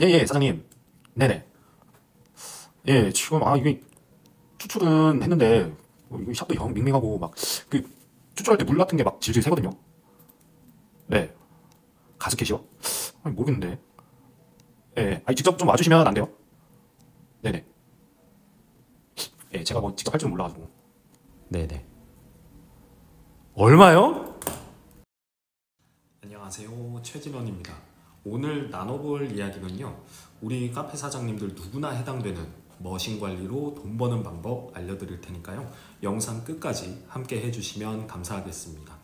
예, 사장님. 네네. 예, 지금, 이게, 추출은 했는데, 이거 샷도 영 밍밍하고, 막, 그, 추출할 때 물 같은 게 막 질질 새거든요? 네. 가스켓이요? 모르겠는데. 예, 직접 좀 와주시면 안 돼요? 네네. 예, 제가 뭐 직접 할 줄은 몰라가지고. 네네. 얼마요? 안녕하세요. 최진원입니다. 오늘 나눠볼 이야기는요. 우리 카페 사장님들 누구나 해당되는 머신 관리로 돈 버는 방법 알려드릴 테니까요. 영상 끝까지 함께 해주시면 감사하겠습니다.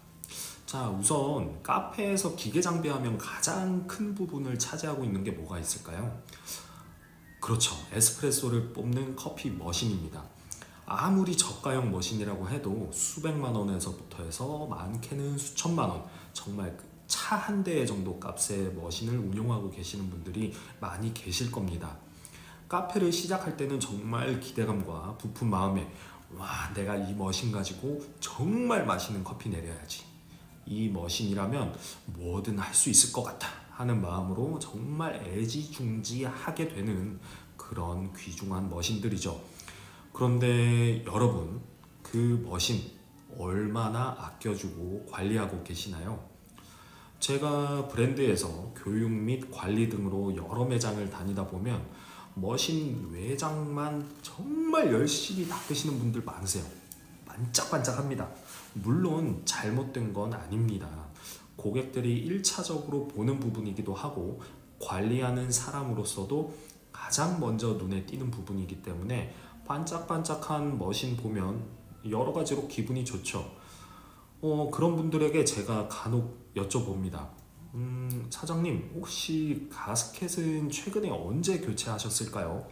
자, 우선 카페에서 기계 장비하면 가장 큰 부분을 차지하고 있는 게 뭐가 있을까요? 그렇죠. 에스프레소를 뽑는 커피 머신입니다. 아무리 저가형 머신이라고 해도 수백만 원에서부터 해서 많게는 수천만 원, 정말 차 한 대 정도 값의 머신을 운용하고 계시는 분들이 많이 계실 겁니다. 카페를 시작할 때는 정말 기대감과 부푼 마음에 와, 내가 이 머신 가지고 정말 맛있는 커피 내려야지. 이 머신이라면 뭐든 할 수 있을 것 같아 하는 마음으로 정말 애지중지하게 되는 그런 귀중한 머신들이죠. 그런데 여러분, 그 머신 얼마나 아껴주고 관리하고 계시나요? 제가 브랜드에서 교육 및 관리 등으로 여러 매장을 다니다 보면 머신 외장만 정말 열심히 닦으시는 분들 많으세요. 반짝반짝합니다. 물론 잘못된 건 아닙니다. 고객들이 1차적으로 보는 부분이기도 하고 관리하는 사람으로서도 가장 먼저 눈에 띄는 부분이기 때문에 반짝반짝한 머신 보면 여러 가지로 기분이 좋죠. 그런 분들에게 제가 간혹 여쭤봅니다. 사장님, 혹시 가스켓은 최근에 언제 교체하셨을까요?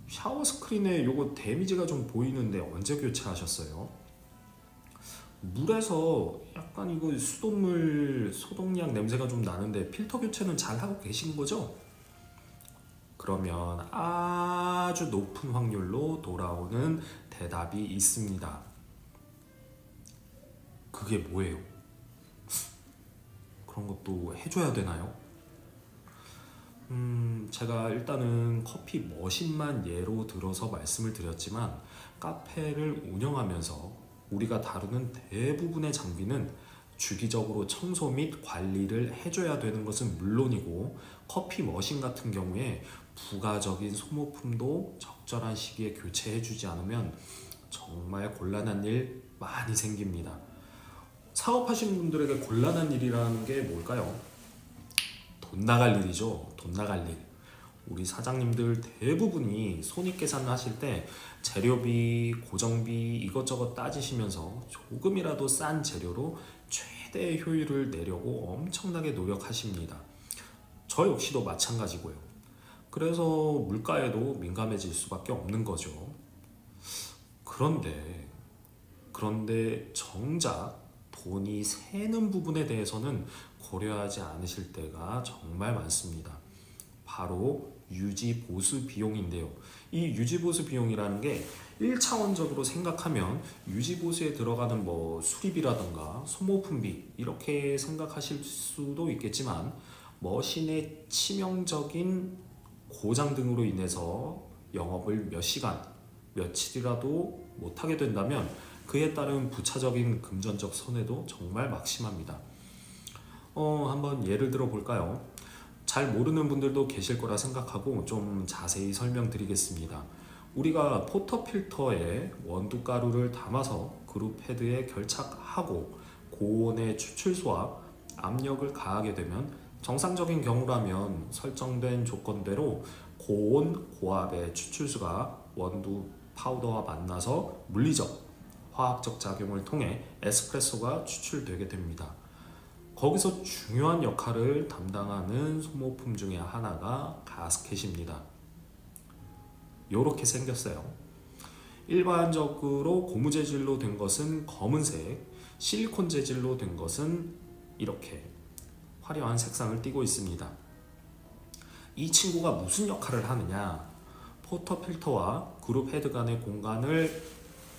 샤워 스크린에 요거 데미지가 좀 보이는데 언제 교체하셨어요? 물에서 약간 이거 수돗물, 소독약 냄새가 좀 나는데 필터 교체는 잘 하고 계신 거죠? 그러면 아주 높은 확률로 돌아오는 대답이 있습니다. 그게 뭐예요? 그런 것도 해줘야 되나요? 제가 일단은 커피 머신만 예로 들어서 말씀을 드렸지만 카페를 운영하면서 우리가 다루는 대부분의 장비는 주기적으로 청소 및 관리를 해줘야 되는 것은 물론이고 커피 머신 같은 경우에 부가적인 소모품도 적절한 시기에 교체해주지 않으면 정말 곤란한 일 많이 생깁니다. 사업하시는 분들에게 곤란한 일이라는 게 뭘까요? 돈 나갈 일이죠. 돈 나갈 일. 우리 사장님들 대부분이 손익계산을 하실 때 재료비, 고정비 이것저것 따지시면서 조금이라도 싼 재료로 최대의 효율을 내려고 엄청나게 노력하십니다. 저 역시도 마찬가지고요. 그래서 물가에도 민감해질 수밖에 없는 거죠. 그런데 정작 돈이 새는 부분에 대해서는 고려하지 않으실 때가 정말 많습니다. 바로 유지 보수 비용인데요. 이 유지 보수 비용이라는 게 1차원적으로 생각하면 유지 보수에 들어가는 뭐 수리비라던가 소모품비 이렇게 생각하실 수도 있겠지만 머신의 치명적인 고장 등으로 인해서 영업을 몇 시간, 며칠이라도 못하게 된다면 그에 따른 부차적인 금전적 손해도 정말 막심합니다. 한번 예를 들어 볼까요? 잘 모르는 분들도 계실 거라 생각하고 좀 자세히 설명드리겠습니다. 우리가 포터필터에 원두가루를 담아서 그룹 헤드에 결착하고 고온의 추출수와 압력을 가하게 되면 정상적인 경우라면 설정된 조건대로 고온, 고압의 추출수가 원두 파우더와 만나서 물리적, 화학적 작용을 통해 에스프레소가 추출되게 됩니다. 거기서 중요한 역할을 담당하는 소모품 중에 하나가 가스켓입니다. 이렇게 생겼어요. 일반적으로 고무 재질로 된 것은 검은색, 실리콘 재질로 된 것은 이렇게 화려한 색상을 띠고 있습니다. 이 친구가 무슨 역할을 하느냐? 포터필터와 그룹 헤드 간의 공간을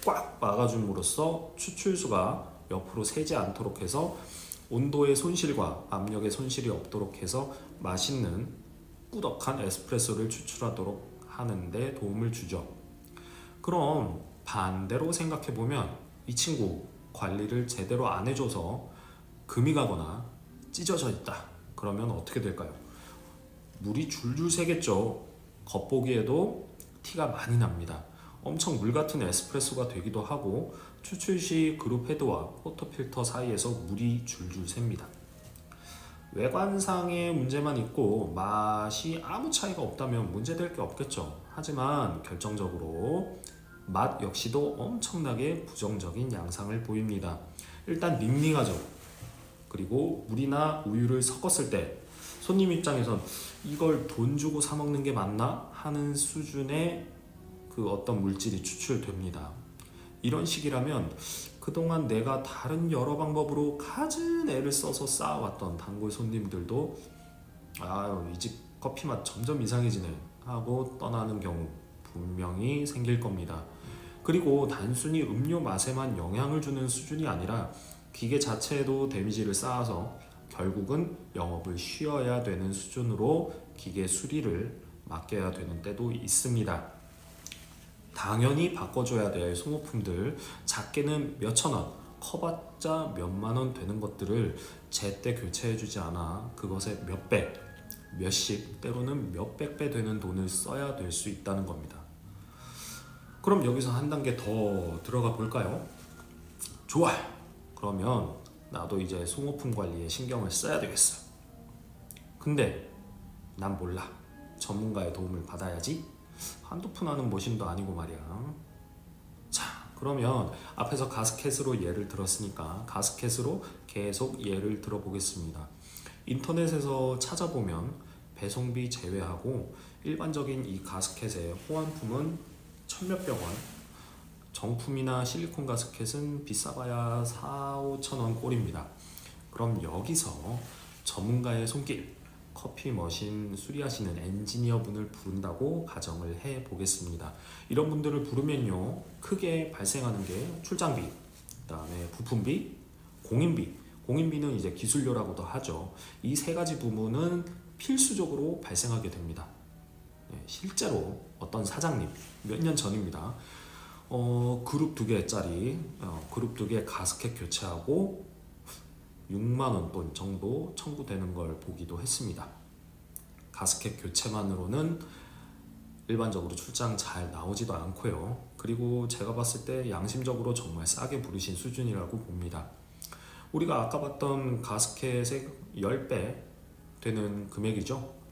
꽉 막아줌으로써 추출수가 옆으로 새지 않도록 해서 온도의 손실과 압력의 손실이 없도록 해서 맛있는 꾸덕한 에스프레소를 추출하도록 하는데 도움을 주죠. 그럼 반대로 생각해보면 이 친구 관리를 제대로 안 해줘서 금이 가거나 찢어져 있다. 그러면 어떻게 될까요? 물이 줄줄 새겠죠. 겉보기에도 티가 많이 납니다. 엄청 물 같은 에스프레소가 되기도 하고 추출 시 그룹 헤드와 포터필터 사이에서 물이 줄줄 셉니다. 외관상의 문제만 있고 맛이 아무 차이가 없다면 문제될 게 없겠죠. 하지만 결정적으로 맛 역시도 엄청나게 부정적인 양상을 보입니다. 일단 닝닝하죠. 그리고 물이나 우유를 섞었을 때 손님 입장에선 이걸 돈 주고 사 먹는 게 맞나 하는 수준의 그 어떤 물질이 추출됩니다. 이런 식이라면 그동안 내가 다른 여러 방법으로 갖은 애를 써서 쌓아왔던 단골 손님들도 아유, 이 집 커피 맛 점점 이상해지네 하고 떠나는 경우 분명히 생길 겁니다. 그리고 단순히 음료 맛에만 영향을 주는 수준이 아니라 기계 자체에도 데미지를 쌓아서 결국은 영업을 쉬어야 되는 수준으로 기계 수리를 맡겨야 되는 때도 있습니다. 당연히 바꿔줘야 될 소모품들, 작게는 몇천 원, 커봤자 몇만 원 되는 것들을 제때 교체해주지 않아 그것의 몇 배, 몇십, 때로는 몇백 배 되는 돈을 써야 될 수 있다는 겁니다. 그럼 여기서 한 단계 더 들어가 볼까요? 좋아! 그러면 나도 이제 소모품 관리에 신경을 써야 되겠어. 근데 난 몰라. 전문가의 도움을 받아야지. 한두 푼 하는 머신도 아니고 말이야. 자, 그러면 앞에서 가스켓으로 예를 들었으니까 가스켓으로 계속 예를 들어보겠습니다. 인터넷에서 찾아보면 배송비 제외하고 일반적인 이 가스켓의 호환품은 천몇백 원, 정품이나 실리콘 가스켓은 비싸봐야 4~5천 원 꼴입니다. 그럼 여기서 전문가의 손길, 커피 머신 수리하시는 엔지니어분을 부른다고 가정을 해 보겠습니다. 이런 분들을 부르면요, 크게 발생하는 게 출장비, 그 다음에 부품비, 공인비. 공인비는 이제 기술료라고도 하죠. 이 세 가지 부분은 필수적으로 발생하게 됩니다. 실제로 어떤 사장님, 몇 년 전입니다. 그룹 2개짜리 그룹 2개 가스켓 교체하고 6만원 돈 정도 청구되는 걸 보기도 했습니다. 가스켓 교체만으로는 일반적으로 출장 잘 나오지도 않고요. 그리고 제가 봤을 때 양심적으로 정말 싸게 부르신 수준이라고 봅니다. 우리가 아까 봤던 가스켓의 10배 되는 금액이죠.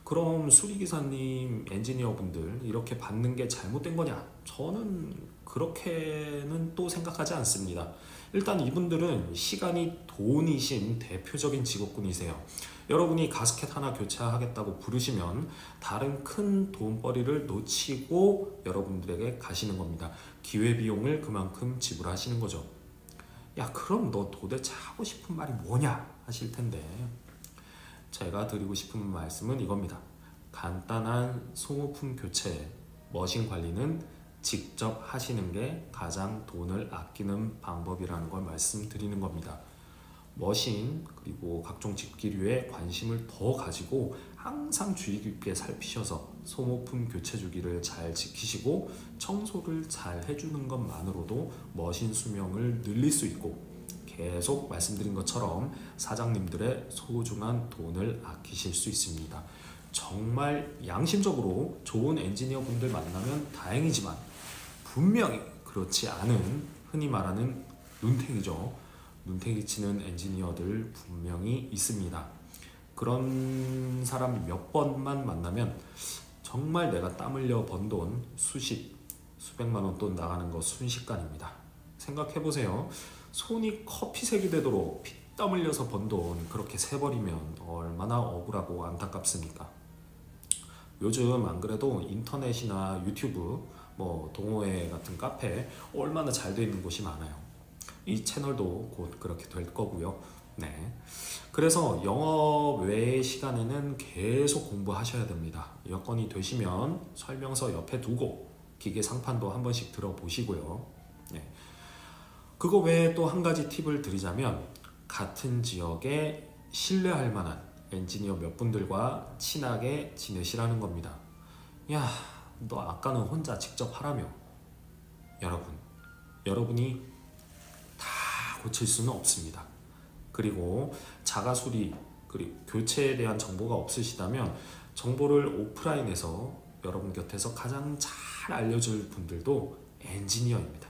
그럼 수리기사님, 엔지니어분들 이렇게 받는 게 잘못된 거냐? 저는 그렇게는 또 생각하지 않습니다. 일단 이분들은 시간이 돈이신 대표적인 직업군이세요. 여러분이 가스켓 하나 교체하겠다고 부르시면 다른 큰 돈벌이를 놓치고 여러분들에게 가시는 겁니다. 기회비용을 그만큼 지불하시는 거죠. 야, 그럼 너 도대체 하고 싶은 말이 뭐냐 하실 텐데, 제가 드리고 싶은 말씀은 이겁니다. 간단한 소모품 교체, 머신 관리는 직접 하시는 게 가장 돈을 아끼는 방법이라는 걸 말씀드리는 겁니다. 머신 그리고 각종 집기류에 관심을 더 가지고 항상 주의 깊게 살피셔서 소모품 교체 주기를 잘 지키시고 청소를 잘 해주는 것만으로도 머신 수명을 늘릴 수 있고, 계속 말씀드린 것처럼 사장님들의 소중한 돈을 아끼실 수 있습니다. 정말 양심적으로 좋은 엔지니어 분들 만나면 다행이지만 분명히 그렇지 않은, 흔히 말하는 눈탱이죠. 눈탱이 치는 엔지니어들 분명히 있습니다. 그런 사람 몇 번만 만나면 정말 내가 땀 흘려 번 돈 수백만 원 돈 나가는 거 순식간입니다. 생각해보세요. 손이 커피색이 되도록 피땀 흘려서 번 돈 그렇게 새버리면 얼마나 억울하고 안타깝습니까? 요즘 안 그래도 인터넷이나 유튜브, 동호회 같은 카페 얼마나 잘 돼 있는 곳이 많아요. 이 채널도 곧 그렇게 될 거고요. 네. 그래서 영업 외의 시간에는 계속 공부하셔야 됩니다. 여건이 되시면 설명서 옆에 두고 기계 상판도 한 번씩 들어보시고요. 네. 그거 외에 또 한 가지 팁을 드리자면, 같은 지역에 신뢰할 만한 엔지니어 몇 분들과 친하게 지내시라는 겁니다. 야, 너 아까는 혼자 직접 하라며. 여러분이 다 고칠 수는 없습니다. 그리고 자가 수리 그리고 교체에 대한 정보가 없으시다면 정보를 오프라인에서 여러분 곁에서 가장 잘 알려줄 분들도 엔지니어입니다.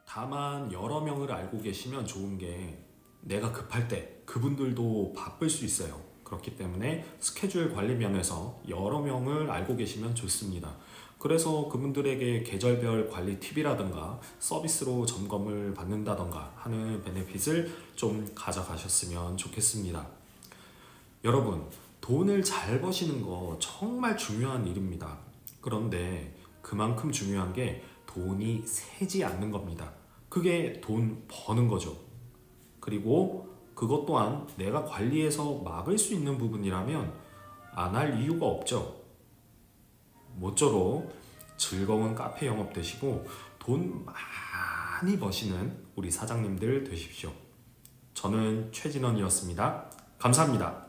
다만 여러 명을 알고 계시면 좋은 게 내가 급할 때 그분들도 바쁠 수 있어요. 그렇기 때문에 스케줄 관리 면에서 여러 명을 알고 계시면 좋습니다. 그래서 그분들에게 계절별 관리 팁이라든가 서비스로 점검을 받는다던가 하는 베네핏을 좀 가져가셨으면 좋겠습니다. 여러분, 돈을 잘 버시는 거 정말 중요한 일입니다. 그런데 그만큼 중요한 게 돈이 새지 않는 겁니다. 그게 돈 버는 거죠. 그리고 그것 또한 내가 관리해서 막을 수 있는 부분이라면 안 할 이유가 없죠. 모쪼록 즐거운 카페 영업 되시고 돈 많이 버시는 우리 사장님들 되십시오. 저는 최진원이었습니다. 감사합니다.